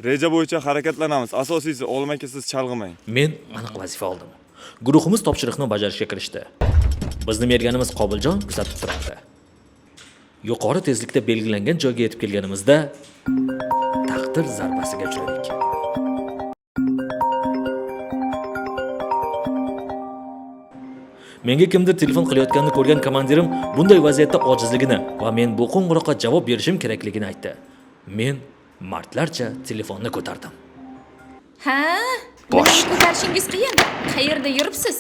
Reja bo'yicha harakatlanamiz. Asosiysi o'g'lim aka siz chalg'imang. Men aniq vazifa oldim. Guruhimiz topshiriqni bajarishga kirishdi. Bizni merganimiz Qobiljon kuzatib turardi. Yuqori tezlikda belgilangan joyga yetib kelganimizda taqdir zarbasiga uchradik. Menga kimdir telefon qilayotganini ko'rgan komandirim bunday vaziyatda ojizligini va men bu qo'ng'iroqqa javob berishim kerakligini aytdi. Men martlarcha telefonni ko'tardim. Ha? Bosh ko'tarishingiz qiyin. Qayerda yuribsiz?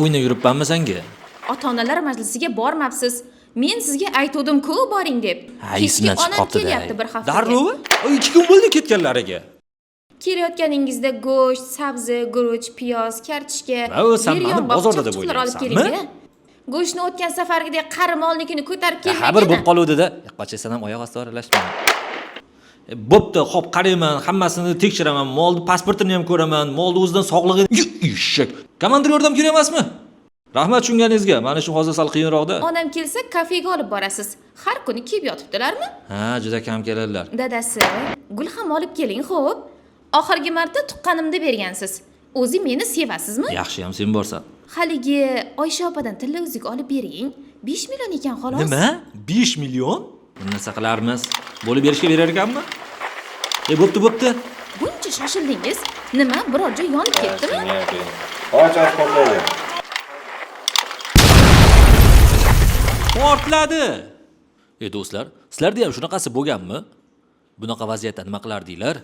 Uyda yuribmanmi senga? Ota-onalar majlisiga bormabsiz. Men sizga aytdim-ku boring deb. Esimdan chiqib qoldi. Kelyapti bir hafta. Darrov? 2 kun bo'ldi ketganlariga. Kelayotganingizda go'sht, sabzi, guruch, piyoz, kartoshka, sen meni bozorda deb o'ylayapsanmi? Go'shtni o'tgan safargidek qari molnikini ko'tarib kelgan. Xabar bo'lib qoluvdi-da. Qochasan ham oyoq osti aralashma. Bo'pti, xo'p qarayman, hammasini tekshiraman, molni pasportini ham ko'raman, molni o'zidan sog'lig'ini eshak. Komandir yordam kerak emasmi? Rahmat tushunganingizga. Mana shu hozir sal qiyinroqda. Onam kelsa, kafega olib borasiz. Har kuni kelib yotibdilarmi? Ha, juda kam keladilar. Dadasi, gul ham olib keling, xo'p? Oxirgi marta tuqqanimda bergansiz. O'zi meni sevasizmi? Yaxshi ham sen borsan. Haligi Oysha opadan tilla uzuk olib bering. 5 million ekan xolos. Nima? 5 million? Buni narsa qilarmiz. Bo'lib berishga berar ekanmi? Bo'pti. Buncha shoshildingiz. Nima, biror joy yonib ketdimi? Qancha portlaydi? Portladi. Do'stlar, sizlarda ham shunaqasi bo'lganmi? Bunaqa vaziyatda nima qilardinglar?